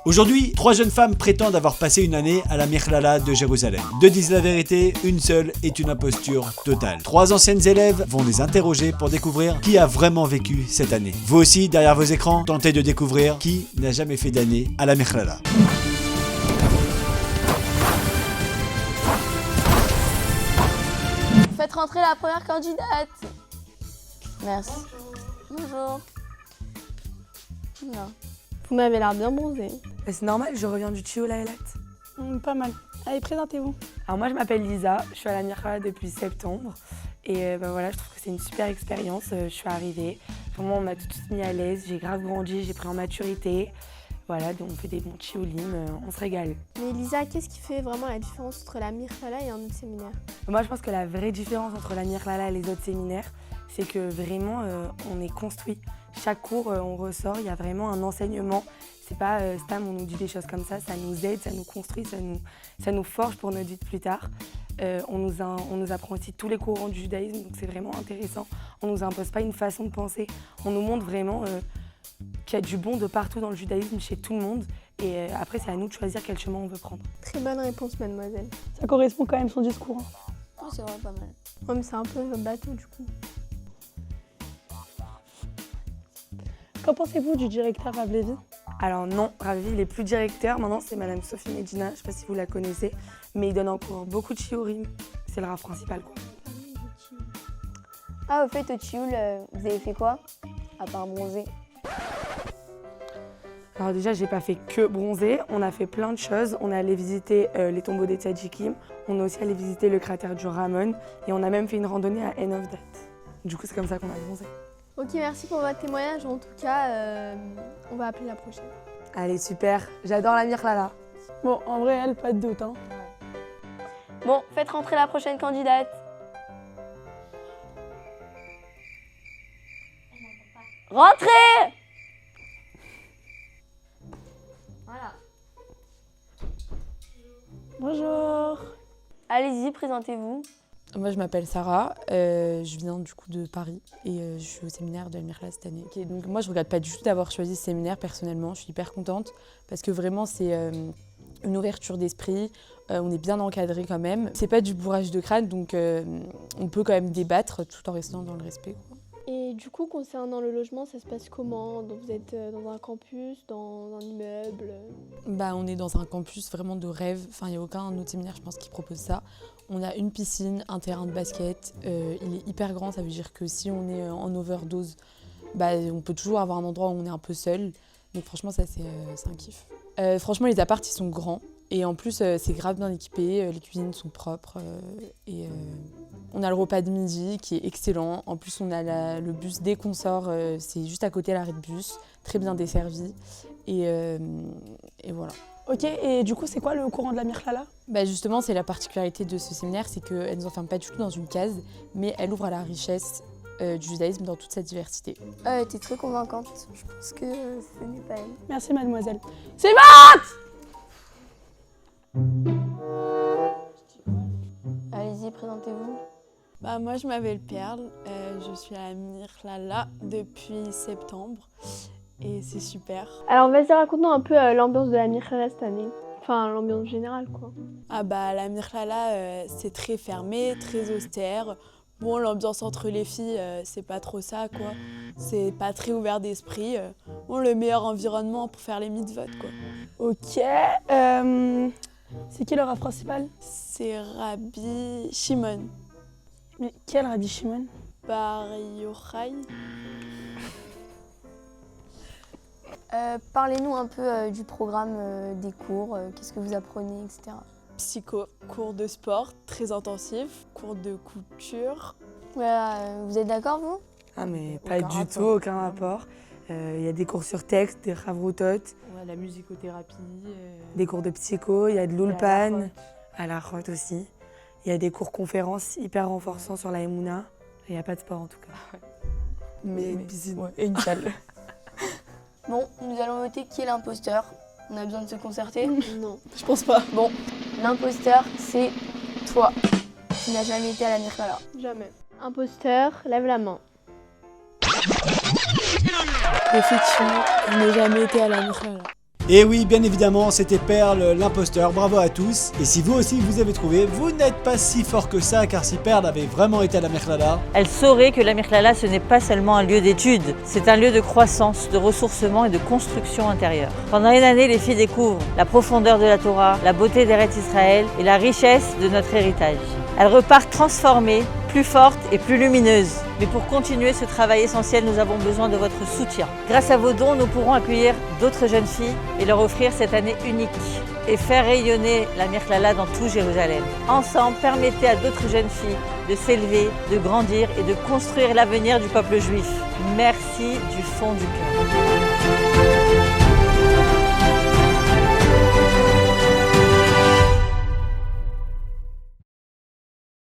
Aujourd'hui, 3 jeunes femmes prétendent avoir passé une année à la Mikhlala de Jérusalem. Deux disent la vérité, une seule est une imposture totale. 3 anciennes élèves vont les interroger pour découvrir qui a vraiment vécu cette année. Vous aussi, derrière vos écrans, tentez de découvrir qui n'a jamais fait d'année à la Mikhlala. Faites rentrer la première candidate. Merci. Bonjour. Non. Vous m'avez l'air bien bronzé. C'est normal, je reviens du Tchio Laëlat. Pas mal. Allez, présentez-vous. Alors moi je m'appelle Lisa, je suis à la Mikhlala depuis septembre. Et voilà, je trouve que c'est une super expérience. Je suis arrivée, vraiment on m'a tout de suite mis à l'aise, j'ai grave grandi, j'ai pris en maturité. Voilà, donc on fait des bons tchiolim, on se régale. Mais Lisa, qu'est-ce qui fait vraiment la différence entre la Mikhlala et un autre séminaire? Moi je pense que la vraie différence entre la Mikhlala et les autres séminaires, c'est que vraiment on est construit. Chaque cours on ressort, il y a vraiment un enseignement. C'est pas Stam, on nous dit des choses comme ça nous aide, ça nous construit, ça nous forge pour notre vie de plus tard. On nous apprend aussi tous les courants du judaïsme, donc c'est vraiment intéressant. On nous impose pas une façon de penser, on nous montre vraiment qu'il y a du bon de partout dans le judaïsme, chez tout le monde. Et après, c'est à nous de choisir quel chemin on veut prendre. Très bonne réponse, mademoiselle. Ça correspond quand même son discours. Oh, c'est vrai, pas mal. Ouais, mais c'est un peu bateau du coup. Qu'en pensez-vous du directeur Rav Levi? Alors non, Rav Levi, il est plus directeur. Maintenant, c'est Madame Sophie Medina. Je ne sais pas si vous la connaissez, mais il donne encore beaucoup de shiurim. C'est le Rav principal, quoi. Ah, au fait, au Tchioul, vous avez fait quoi? À part bronzer. Alors déjà, j'ai pas fait que bronzer. On a fait plein de choses. On est allé visiter les tombeaux des Tzadjikim. On est aussi allé visiter le cratère du Ramon. Et on a même fait une randonnée à End of Date. Du coup, c'est comme ça qu'on a bronzé. Ok, merci pour votre témoignage. En tout cas, on va appeler la prochaine. Allez, super. J'adore la Mikhlala. Bon, en vrai, elle, pas de doute. Hein. Bon, faites rentrer la prochaine candidate. Rentrez! Voilà. Bonjour. Allez-y, présentez-vous. Moi, je m'appelle Sarah, je viens du coup de Paris et je suis au séminaire de la Mikhlala cette année. Okay, donc moi, je regrette pas du tout d'avoir choisi ce séminaire personnellement, je suis hyper contente parce que vraiment, c'est une ouverture d'esprit, on est bien encadré quand même. C'est pas du bourrage de crâne, donc on peut quand même débattre tout en restant dans le respect, quoi. Et du coup, concernant le logement, ça se passe comment? Donc, vous êtes dans un campus, dans un immeuble? Bah, on est dans un campus vraiment de rêve. Enfin, il n'y a aucun autre séminaire, je pense, qui propose ça. On a une piscine, un terrain de basket. Il est hyper grand, ça veut dire que si on est en overdose, bah, on peut toujours avoir un endroit où on est un peu seul. Donc franchement, ça, c'est un kiff. Franchement, les apparts, ils sont grands. Et en plus, c'est grave bien équipé, les cuisines sont propres. On a le repas de midi qui est excellent. En plus, on a le bus dès qu'on sort, c'est juste à côté l'arrêt de bus, très bien desservi. Et voilà. Ok, et du coup, c'est quoi le courant de la Mikhlala? Bah justement, c'est la particularité de ce séminaire, c'est qu'elle ne nous enferme pas du tout dans une case, mais elle ouvre à la richesse du judaïsme dans toute sa diversité. T'es très convaincante. Je pense que ce n'est pas elle. Merci, mademoiselle. C'est Matt! Allez-y, présentez-vous. Bah, moi, je m'appelle Perle, je suis à la Mikhlala depuis septembre et c'est super. Alors, vas-y, raconte-nous un peu l'ambiance de la Mikhlala cette année. Enfin, l'ambiance générale, quoi. Ah bah, la Mikhlala, c'est très fermé, très austère. Bon, l'ambiance entre les filles, c'est pas trop ça, quoi. C'est pas très ouvert d'esprit. Bon, le meilleur environnement pour faire les mitzvot, quoi. Ok, c'est qui le Rav principal? C'est Rabbi Shimon. Mais quel Rabbi Shimon? Bar Yochai. Parlez-nous un peu du programme des cours, qu'est-ce que vous apprenez, etc. Psycho, cours de sport très intensif, cours de couture. Voilà, vous êtes d'accord, vous? Ah mais pas du tout, aucun rapport. Il y a des cours sur texte, des ravroutot, La musicothérapie. des cours de psycho, il y a de l'ulpan, à la rote aussi. Il y a des cours conférences hyper renforçants sur la Emouna. Il n'y a pas de sport en tout cas. Mais une piscine. Ouais, et une salle. Bon, nous allons voter qui est l'imposteur. On a besoin de se concerter. Non. Je pense pas. Bon, l'imposteur, c'est toi. Tu n'as jamais été à la Mikhlala. Jamais. Imposteur, lève la main. Effectivement, je n'ai jamais été à la Mikhlala. Et oui, bien évidemment, c'était Perle, l'imposteur, bravo à tous. Et si vous aussi vous avez trouvé, vous n'êtes pas si fort que ça, car si Perle avait vraiment été à la Mirklala, elle saurait que la Mirklala, ce n'est pas seulement un lieu d'étude, c'est un lieu de croissance, de ressourcement et de construction intérieure. Pendant une année, les filles découvrent la profondeur de la Torah, la beauté d'Eretz Israël et la richesse de notre héritage. Elles repartent transformées, plus fortes et plus lumineuses. Mais pour continuer ce travail essentiel, nous avons besoin de votre soutien. Grâce à vos dons, nous pourrons accueillir d'autres jeunes filles et leur offrir cette année unique et faire rayonner la Mirklala dans tout Jérusalem. Ensemble, permettez à d'autres jeunes filles de s'élever, de grandir et de construire l'avenir du peuple juif. Merci du fond du cœur.